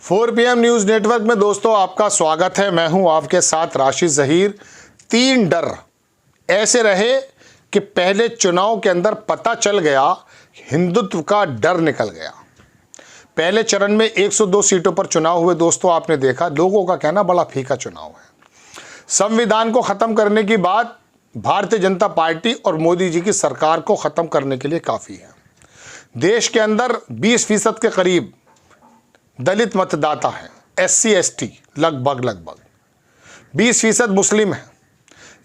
4 PM news network में दोस्तों आपका स्वागत है। मैं हूं आपके साथ राशिद ज़हीर। 3 डर ऐसे रहे कि पहले चुनाव के अंदर पता चल गया, हिंदुत्व का डर निकल गया। पहले चरण में 102 सीटों पर चुनाव हुए दोस्तों, आपने देखा लोगों का कहना बड़ा फीका चुनाव है। संविधान को ख़त्म करने की बात भारतीय जनता पार्टी और मोदी जी की सरकार को ख़त्म करने के लिए काफ़ी है। देश के अंदर 20% के करीब दलित मतदाता हैं, SC ST लगभग 20% मुस्लिम हैं।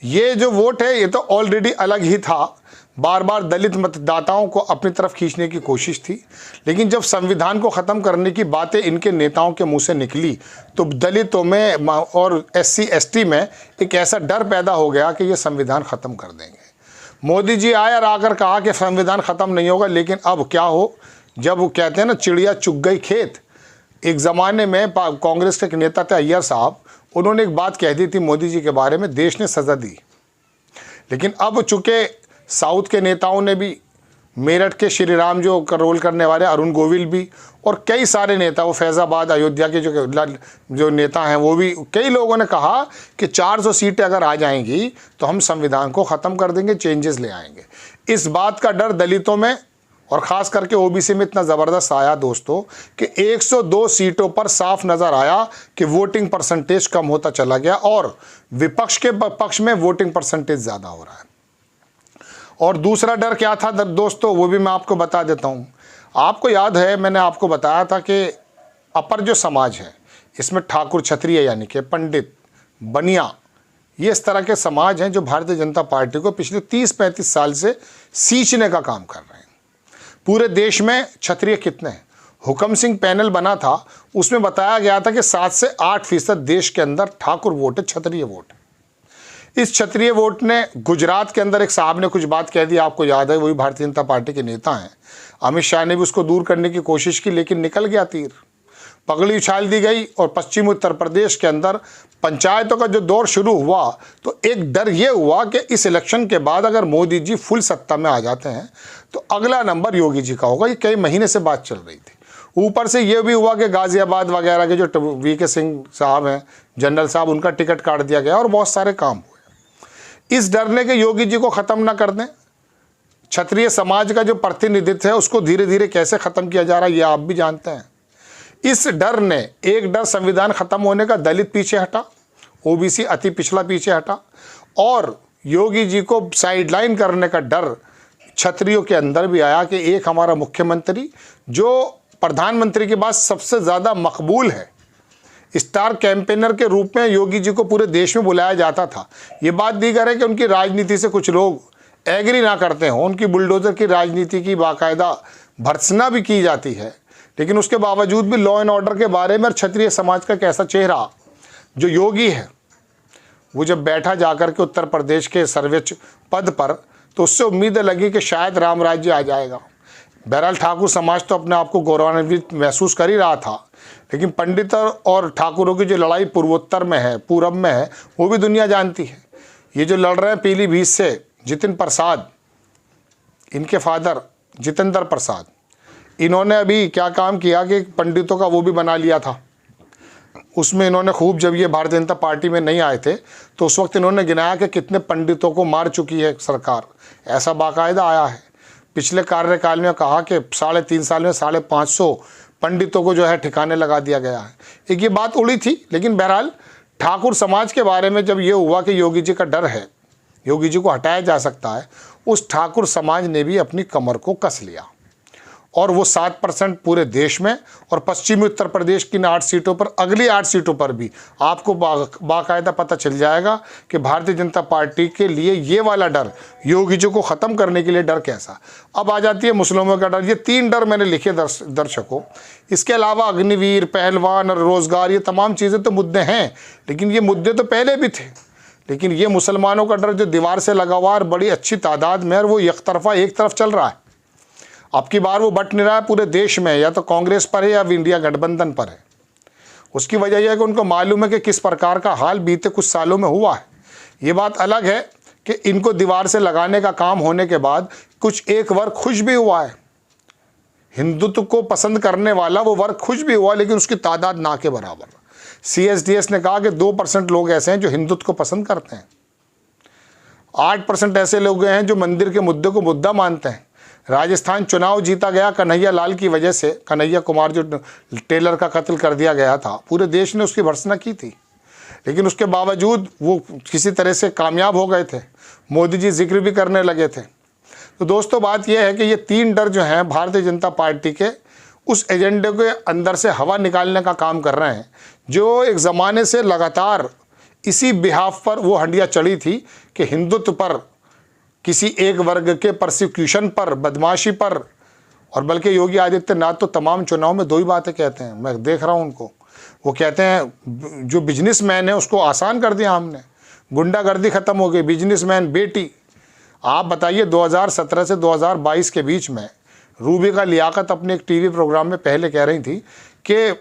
ये जो वोट है ये तो ऑलरेडी अलग ही था, बार बार दलित मतदाताओं को अपनी तरफ खींचने की कोशिश थी। लेकिन जब संविधान को ख़त्म करने की बातें इनके नेताओं के मुंह से निकली तो दलितों में और SC ST में एक ऐसा डर पैदा हो गया कि ये संविधान ख़त्म कर देंगे। मोदी जी आए और आकर कहा कि संविधान ख़त्म नहीं होगा, लेकिन अब क्या हो, जब वो कहते हैं ना चिड़िया चुग गई खेत। एक ज़माने में कांग्रेस के एक नेता थे अय्यर साहब, उन्होंने एक बात कह दी थी मोदी जी के बारे में, देश ने सज़ा दी। लेकिन अब चूँकि साउथ के नेताओं ने भी, मेरठ के श्री राम जो रोल करने वाले अरुण गोविल भी, और कई सारे नेता, वो फैज़ाबाद अयोध्या के जो नेता हैं वो भी, कई लोगों ने कहा कि 400 सीटें अगर आ जाएंगी तो हम संविधान को ख़त्म कर देंगे, चेंजेस ले आएंगे। इस बात का डर दलितों में और ख़ास करके OBC में इतना ज़बरदस्त आया दोस्तों कि 102 सीटों पर साफ नज़र आया कि वोटिंग परसेंटेज कम होता चला गया और विपक्ष के पक्ष में वोटिंग परसेंटेज ज़्यादा हो रहा है। और दूसरा डर क्या था दोस्तों, वो भी मैं आपको बता देता हूँ। आपको याद है मैंने आपको बताया था कि अपर जो समाज है इसमें ठाकुर क्षत्रिय यानी कि पंडित बनिया, ये इस तरह के समाज हैं जो भारतीय जनता पार्टी को पिछले 30-35 साल से सींचने का काम कर रहे हैं। पूरे देश में क्षत्रिय कितने हैं? हुकम सिंह पैनल बना था, उसमें बताया गया था कि 7 से 8% देश के अंदर ठाकुर वोट है, क्षत्रिय वोट है। इस क्षत्रिय वोट ने गुजरात के अंदर एक साहब ने कुछ बात कह दी, आपको याद है, वही भारतीय जनता पार्टी के नेता हैं। अमित शाह ने भी उसको दूर करने की कोशिश की, लेकिन निकल गया तीर, पगड़ी उछाल दी गई। और पश्चिमी उत्तर प्रदेश के अंदर पंचायतों का जो दौर शुरू हुआ तो एक डर ये हुआ कि इस इलेक्शन के बाद अगर मोदी जी फुल सत्ता में आ जाते हैं तो अगला नंबर योगी जी का होगा। ये कई महीने से बात चल रही थी। ऊपर से ये भी हुआ कि गाजियाबाद वगैरह के जो VK सिंह साहब हैं, जनरल साहब, उनका टिकट काट दिया गया और बहुत सारे काम हुए। इस डर ने कि योगी जी को ख़त्म ना कर दें, क्षत्रिय समाज का जो प्रतिनिधित्व है उसको धीरे धीरे कैसे ख़त्म किया जा रहा है ये आप भी जानते हैं। इस डर ने, एक डर संविधान ख़त्म होने का, दलित पीछे हटा, OBC अति पिछड़ा पीछे हटा, और योगी जी को साइडलाइन करने का डर क्षत्रियों के अंदर भी आया कि एक हमारा मुख्यमंत्री जो प्रधानमंत्री के बाद सबसे ज़्यादा मकबूल है, स्टार कैंपेनर के रूप में योगी जी को पूरे देश में बुलाया जाता था। ये बात दीगर है कि उनकी राजनीति से कुछ लोग एग्री ना करते हों, उनकी बुलडोज़र की राजनीति की बाकायदा भर्त्सना भी की जाती है, लेकिन उसके बावजूद भी लॉ एंड ऑर्डर के बारे में क्षत्रिय समाज का कैसा चेहरा जो योगी है, वो जब बैठा जाकर के उत्तर प्रदेश के सर्वोच्च पद पर, तो उससे उम्मीद लगी कि शायद राम राज्य आ जाएगा। बहरहाल ठाकुर समाज तो अपने आप को गौरवान्वित महसूस कर ही रहा था, लेकिन पंडित और ठाकुरों की जो लड़ाई पूर्वोत्तर में है, पूरब में है, वो भी दुनिया जानती है। ये जो लड़ रहे हैं पीलीभीत से जितिन प्रसाद, इनके फादर जितेंद्र प्रसाद, इन्होंने अभी क्या काम किया कि पंडितों का वो भी बना लिया था। उसमें इन्होंने खूब, जब ये भारतीय जनता पार्टी में नहीं आए थे तो उस वक्त इन्होंने गिनाया कि कितने पंडितों को मार चुकी है सरकार, ऐसा बाकायदा आया है। पिछले कार्यकाल में कहा कि 3.5 साल में 550 पंडितों को जो है ठिकाने लगा दिया गया है। एक ये बात उड़ी थी, लेकिन बहरहाल ठाकुर समाज के बारे में जब ये हुआ कि योगी जी का डर है, योगी जी को हटाया जा सकता है, उस ठाकुर समाज ने भी अपनी कमर को कस लिया और वो 7% पूरे देश में, और पश्चिमी उत्तर प्रदेश की 8 सीटों पर, अगली 8 सीटों पर भी आपको बाकायदा पता चल जाएगा कि भारतीय जनता पार्टी के लिए ये वाला डर, योगी जी को ख़त्म करने के लिए डर कैसा। अब आ जाती है मुस्लिमों का डर। ये 3 डर मैंने लिखे दर्शकों। इसके अलावा अग्निवीर, पहलवान और रोज़गार, ये तमाम चीज़ें तो मुद्दे हैं, लेकिन ये मुद्दे तो पहले भी थे। लेकिन ये मुसलमानों का डर जो दीवार से लगा हुआ और बड़ी अच्छी तादाद में, और वो एक तरफ चल रहा है। अब की बार वो बट नहीं रहा है पूरे देश में, या तो कांग्रेस पर है या इंडिया गठबंधन पर है। उसकी वजह यह है कि उनको मालूम है कि किस प्रकार का हाल बीते कुछ सालों में हुआ है। ये बात अलग है कि इनको दीवार से लगाने का काम होने के बाद कुछ एक वर्ग खुश भी हुआ है हिंदुत्व को पसंद करने वाला वो वर्ग खुश भी हुआ, लेकिन उसकी तादाद ना के बराबर। CSDS ने कहा कि 2% लोग ऐसे हैं जो हिंदुत्व को पसंद करते हैं, 8% ऐसे लोग हैं जो मंदिर के मुद्दे को मुद्दा मानते हैं। राजस्थान चुनाव जीता गया कन्हैया लाल की वजह से, कन्हैया कुमार जो टेलर का कत्ल कर दिया गया था, पूरे देश ने उसकी भर्त्सना की थी, लेकिन उसके बावजूद वो किसी तरह से कामयाब हो गए थे। मोदी जी जिक्र भी करने लगे थे। तो दोस्तों बात यह है कि ये 3 डर जो हैं भारतीय जनता पार्टी के उस एजेंडे के अंदर से हवा निकालने का काम कर रहे हैं, जो एक ज़माने से लगातार इसी बिहाफ पर वो हंडिया चढ़ी थी कि हिंदुत्व पर, किसी एक वर्ग के परसिक्यूशन पर, बदमाशी पर। और बल्कि योगी आदित्यनाथ तो तमाम चुनाव में 2 ही बातें कहते हैं, मैं देख रहा हूँ उनको। वो कहते हैं जो बिजनेसमैन है उसको आसान कर दिया हमने, गुंडागर्दी ख़त्म हो गई, बिजनेसमैन बेटी। आप बताइए 2017 से 2022 के बीच में रूबिका लियाकत अपने एक टीवी प्रोग्राम में पहले कह रही थी कि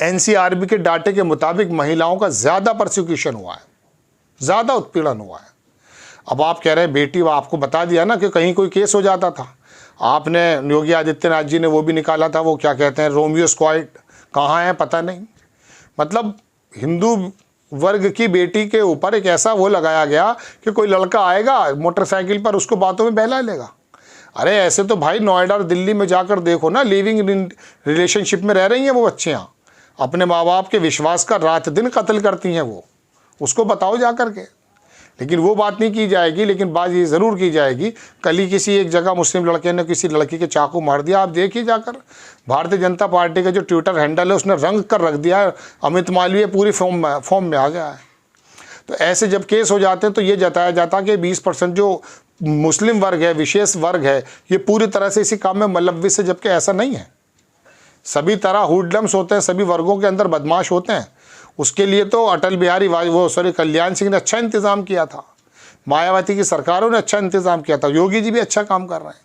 NCRB के डाटे के मुताबिक महिलाओं का ज़्यादा परसिक्यूशन हुआ है, ज़्यादा उत्पीड़न हुआ है। अब आप कह रहे हैं बेटी, वो आपको बता दिया ना कि कहीं कोई केस हो जाता था। आपने योगी आदित्यनाथ जी ने वो भी निकाला था, वो क्या कहते हैं, रोमियो स्क्वाड, कहाँ है पता नहीं। मतलब हिंदू वर्ग की बेटी के ऊपर एक ऐसा वो लगाया गया कि कोई लड़का आएगा मोटरसाइकिल पर, उसको बातों में बहला लेगा। अरे ऐसे तो भाई नोएडा और दिल्ली में जाकर देखो ना, लिविंग रिलेशनशिप में रह रही हैं वो बच्चियाँ, अपने माँ बाप के विश्वास का रात दिन कत्ल करती हैं वो, उसको बताओ जा कर के। लेकिन वो बात नहीं की जाएगी। लेकिन बात ये ज़रूर की जाएगी, कल ही किसी एक जगह मुस्लिम लड़के ने किसी लड़की के चाकू मार दिया। आप देखिए जाकर, भारतीय जनता पार्टी का जो ट्विटर हैंडल है उसने रंग कर रख दिया है, अमित मालवीय पूरी फॉर्म में आ गया है। तो ऐसे जब केस हो जाते हैं तो ये जताया जाता है कि 20% जो मुस्लिम वर्ग है, विशेष वर्ग है, ये पूरी तरह से इसी काम में मुलव्विस है, जबकि ऐसा नहीं है। सभी तरह हुडलम्स होते हैं, सभी वर्गों के अंदर बदमाश होते हैं। उसके लिए तो अटल बिहारी कल्याण सिंह ने अच्छा इंतज़ाम किया था, मायावती की सरकारों ने अच्छा इंतज़ाम किया था, योगी जी भी अच्छा काम कर रहे हैं।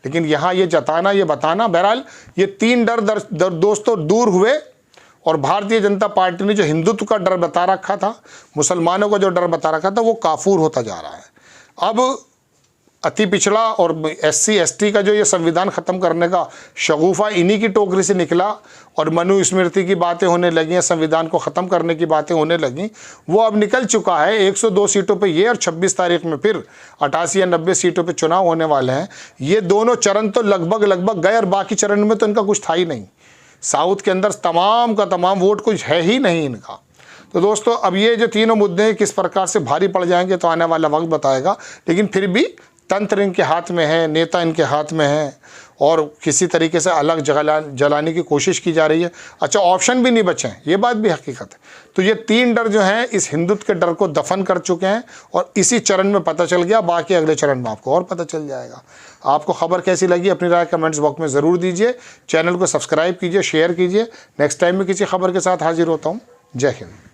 लेकिन यहाँ ये जताना, ये बताना, बहरहाल ये 3 डर दोस्तों दूर हुए। और भारतीय जनता पार्टी ने जो हिंदुत्व का डर बता रखा था, मुसलमानों का जो डर बता रखा था, वो काफूर होता जा रहा है। अब अति पिछड़ा और SC ST का जो ये संविधान ख़त्म करने का शगुफा इन्हीं की टोकरी से निकला और मनुस्मृति की बातें होने लगी हैं, संविधान को ख़त्म करने की बातें होने लगी, वो अब निकल चुका है। 102 सीटों पे ये और 26 तारीख में फिर 88 या 90 सीटों पे चुनाव होने वाले हैं। ये दोनों चरण तो लगभग गए और बाकी चरण में तो इनका कुछ था ही नहीं। साउथ के अंदर तमाम का तमाम वोट कुछ है ही नहीं इनका। तो दोस्तों अब ये जो तीनों मुद्दे किस प्रकार से भारी पड़ जाएंगे तो आने वाला वक्त बताएगा। लेकिन फिर भी तंत्र इनके हाथ में है, नेता इनके हाथ में है और किसी तरीके से अलग जलाने की कोशिश की जा रही है। अच्छा, ऑप्शन भी नहीं बचे हैं, ये बात भी हकीकत है। तो ये 3 डर जो हैं इस हिंदुत्व के डर को दफन कर चुके हैं और इसी चरण में पता चल गया, बाकी अगले चरण में आपको और पता चल जाएगा। आपको खबर कैसी लगी अपनी राय कमेंट्स बॉक्स में ज़रूर दीजिए। चैनल को सब्सक्राइब कीजिए, शेयर कीजिए। नेक्स्ट टाइम में किसी खबर के साथ हाजिर होता हूँ। जय हिंद।